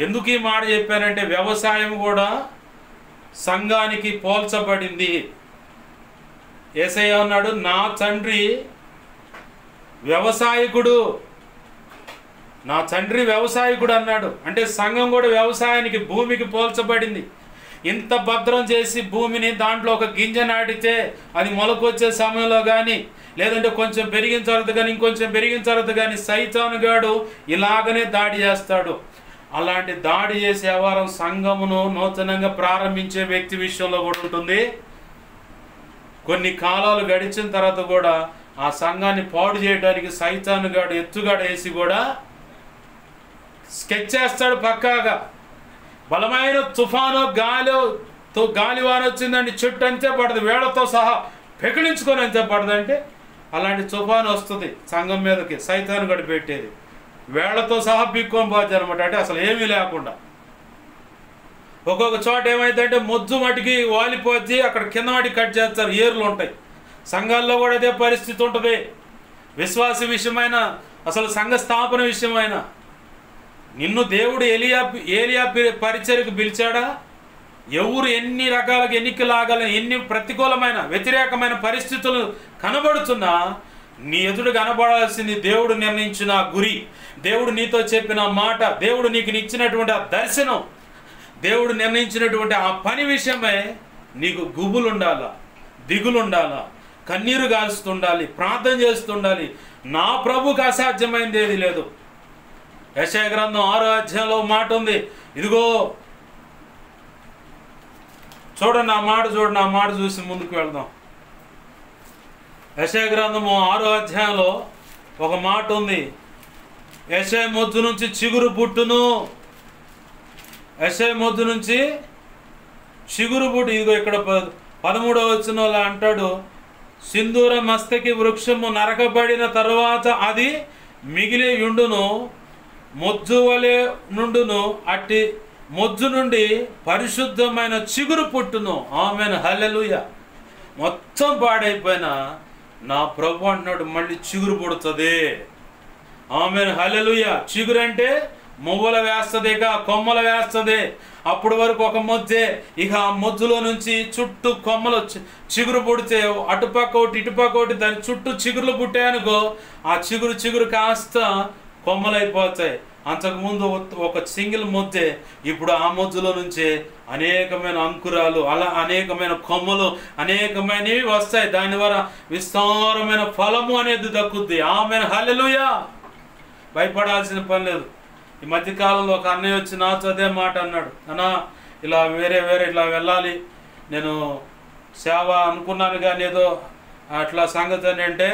ఎందుకు ఈ మాట చెప్పానంటే వ్యవసాయం కూడా సంఘానికి పోల్చబడింది. యేసయ్య అన్నాడు, నా తండ్రి వ్యవసాయకుడు, నా తండ్రి వ్యవసాయకుడు అన్నాడు. అంటే సంఘం కూడా వ్యవసాయానికి, భూమికి పోల్చబడింది. ఇంత భద్రం చేసి భూమిని దాంట్లో ఒక గింజ నాటితే అది మొలకొచ్చే సమయంలో కానీ, లేదంటే కొంచెం పెరిగిన తర్వాత కానీ, ఇంకొంచెం పెరిగిన తర్వాత కానీ సైతానుగాడు ఇలాగనే దాడి చేస్తాడు. అలాంటి దాడి చేసే వ్యవహారం సంఘమును నూతనంగా ప్రారంభించే వ్యక్తి విషయంలో కూడా ఉంటుంది. కొన్ని కాలాలు గడిచిన తర్వాత కూడా ఆ సంఘాన్ని పాడు చేయడానికి సైతానుగాడు ఎత్తుగాడు వేసి కూడా స్కెచ్ చేస్తాడు పక్కాగా. బలమైన తుఫాను గాలివాన వచ్చిందండి, చెట్టు అంతే పడదు, వేళతో సహా పెకిలించుకొని అంతే పడదంటే అలాంటి తుఫాను వస్తుంది సంఘం మీదకి, సైతానుగాడు పెట్టేది. వేళ్లతో సహా పీక్కొని పోతుంది అనమాట. అంటే అసలు ఏమీ లేకుండా. ఒక్కొక్క చోట ఏమైందంటే మొజ్జు మటికి వాలిపోతే అక్కడ కింద మటికి కట్ చేస్తారు, ఏర్లు ఉంటాయి. సంఘాల్లో కూడా అదే పరిస్థితి ఉంటుంది. విశ్వాస విషయమైన, అసలు సంఘ స్థాపన విషయమైన నిన్ను దేవుడు ఏలియా పరిచర్యకు పిలిచాడా? ఎవరు ఎన్ని రకాలుగా ఎన్నికలాగాలని, ఎన్ని ప్రతికూలమైన వ్యతిరేకమైన పరిస్థితులు కనబడుతున్నా నీ ఎదుడు కనబడాల్సింది దేవుడు నిర్ణయించిన గురి, దేవుడు నీతో చెప్పిన మాట, దేవుడు నీకు ఇచ్చినటువంటి ఆ దర్శనం, దేవుడు నిర్ణయించినటువంటి ఆ పని విషయమై నీకు గుబులు ఉండాలా, దిగులు ఉండాలా, కన్నీరు కాల్స్తుండాలి, ప్రార్థన చేస్తుండాలి. నా ప్రభుకి అసాధ్యమైంది ఏది లేదు. యెషయా గ్రంథం 6వ అధ్యాయంలో మాట ఉంది. ఇదిగో చూడండి ఆ మాట, చూడండి ఆ మాట చూసి ముందుకు వెళ్దాం. యెషయా గ్రంథము 6వ అధ్యాయంలో ఒక మాట ఉంది. యెషయా మొద్దు నుంచి చిగురు పుట్టును, యెషయా మొద్దు నుంచి చిగురు పుట్టు. ఇదిగో ఇక్కడ 13వ వచనంలో అంటాడు, సింధూర మస్తకి వృక్షము నరకబడిన తరువాత అది మిగిలి యుండును, మొజ్జు వలె నుండును, అట్టి మొజ్జు నుండి పరిశుద్ధమైన చిగురు పుట్టును. ఆమెన్, హల్లెలూయా. మొత్తం పాడైపోయినా నా ప్రభు అంటున్నాడు మళ్ళీ చిగురు పుడుతుంది. ఆమెన్, హల్లెలూయా. చిగురు అంటే మువ్వల వేస్తదిగా, కొమ్మల వేస్తుంది. అప్పటి వరకు ఒక మొజ్జే, ఇక ఆ మొజ్జులో నుంచి చుట్టూ కొమ్మలు చిగురు పుడితే అటుపక్క ఒకటి ఇటుపక్క ఒకటి దాని చుట్టూ చిగురులు పుట్టాయనుకో, ఆ చిగురు కాస్త కొమ్మలైపోతాయి. అంతకుముందు ఒక సింగిల్ మొద్దే, ఇప్పుడు ఆ మొజ్జులో నుంచే అనేకమైన అంకురాలు, అలా అనేకమైన కొమ్మలు, అనేకమైనవి వస్తాయి. దాని ద్వారా విస్తారమైన ఫలము అనేది దక్కుద్ది. ఆమెన్, హల్లెలూయా. భయపడాల్సిన పని లేదు. ఈ మధ్యకాలంలో ఒక అన్నయ్య వచ్చి నాతో అదే మాట అన్నాడు, అన్నా ఇలా వేరే ఇట్లా వెళ్ళాలి, నేను సేవ అనుకున్నాను కానీ ఏదో అట్లా సంగతి అని అంటే,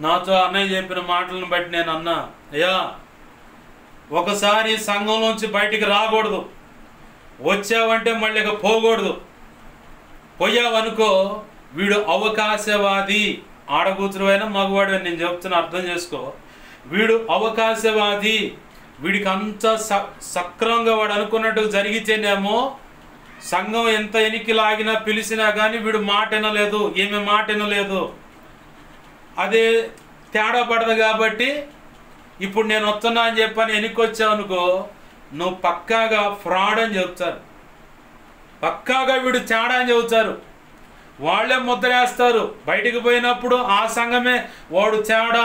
నాతో అన్నయ్య చెప్పిన మాటలను బట్టి నేను అన్నా, అయ్యా ఒకసారి సంఘంలోంచి బయటికి రాకూడదు, వచ్చావంటే మళ్ళీ ఇక పోకూడదు. పోయావనుకో వీడు అవకాశవాది. ఆడకూతురువైనా మగవాడు నేను చెప్తున్నా, అర్థం చేసుకో. వీడు అవకాశవాది. వీడికి అంత సక్రమంగా వాడు అనుకున్నట్టు జరిగితేనేమో సంఘం ఎంత ఎనికి లాగినా పిలిచినా కానీ వీడు మాట వినలేదు, ఏమి మాట వినలేదు. అదే తేడా పడదు కాబట్టి ఇప్పుడు నేను వస్తున్నా అని చెప్పని ఎన్నికొచ్చావు అనుకో, నువ్వు పక్కాగా ఫ్రాడ్ అని చెప్తారు, పక్కాగా వీడు తేడా అని చెబుతారు. వాళ్ళే ముద్రేస్తారు. బయటికి పోయినప్పుడు ఆ సంఘమే వాడు తేడా,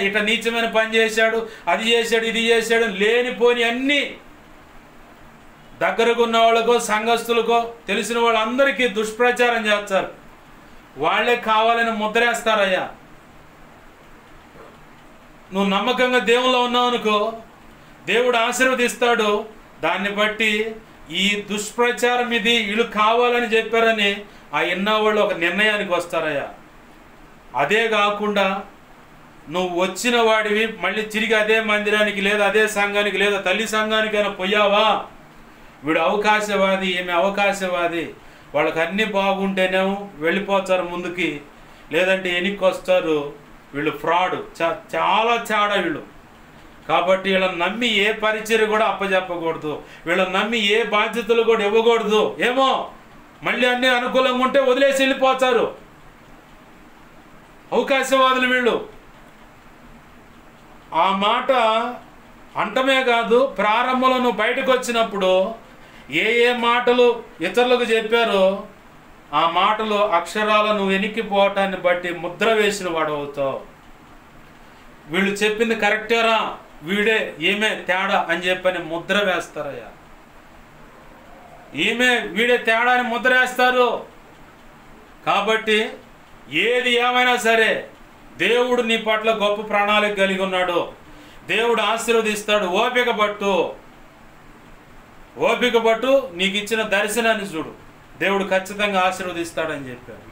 ఇట నీచమైన పని చేశాడు, అది చేశాడు, ఇది చేశాడు, లేనిపోని అన్నీ దగ్గరకు ఉన్న వాళ్ళకో సంఘస్థులకో తెలిసిన వాళ్ళందరికీ దుష్ప్రచారం చేస్తారు. వాళ్ళే కావాలని ముద్రేస్తారయ్యా. నువ్వు నమ్మకంగా దేవుల్లో ఉన్నావు అనుకో, దేవుడు ఆశీర్వదిస్తాడు. దాన్ని బట్టి ఈ దుష్ప్రచారం ఇది వీళ్ళు కావాలని చెప్పారని ఆ వాళ్ళు ఒక నిర్ణయానికి వస్తారయ్యా. అదే కాకుండా నువ్వు వచ్చిన వాడివి మళ్ళీ తిరిగి అదే మందిరానికి లేదా అదే సంఘానికి లేదా తల్లి సంఘానికైనా పోయావా, వీడు అవకాశవాది, ఏమి అవకాశవాది. వాళ్ళకి అన్నీ బాగుంటేనేమో వెళ్ళిపోతారు ముందుకి, లేదంటే ఎనికి వస్తారు. వీళ్ళు ఫ్రాడ్, చాలా తేడా వీళ్ళు. కాబట్టి వీళ్ళని నమ్మి ఏ పరిచర్య కూడా అప్పచెప్పకూడదు, వీళ్ళని నమ్మి ఏ బాధ్యతలు కూడా ఇవ్వకూడదు. ఏమో మళ్ళీ అన్నీ అనుకూలంగా ఉంటే వదిలేసి వెళ్ళిపోతారు. అవకాశవాదులు వీళ్ళు. ఆ మాట అంటమే కాదు, ప్రారంభంలో నువ్వు బయటకు వచ్చినప్పుడు ఏ ఏ మాటలు ఇతరులకు చెప్పారో ఆ మాటలు అక్షరాలు నువ్వు వెనిక్కిపోవటాన్ని బట్టి ముద్ర వేసిన వాడు అవుతావు. వీళ్ళు చెప్పింది కరెక్టేరా, వీడే ఈమె తేడా అని చెప్పని ముద్ర వేస్తారయ్యా. వీడే తేడా అని ముద్ర వేస్తారు. కాబట్టి ఏది ఏమైనా సరే దేవుడు నీ పట్ల గొప్ప ప్రణాళిక కలిగి ఉన్నాడు. దేవుడు ఆశీర్వదిస్తాడు. ఓపిక పట్టు, నీకు ఇచ్చిన దర్శనాన్ని చూడు, దేవుడు ఖచ్చితంగా ఆశీర్వదిస్తాడని చెప్పాడు.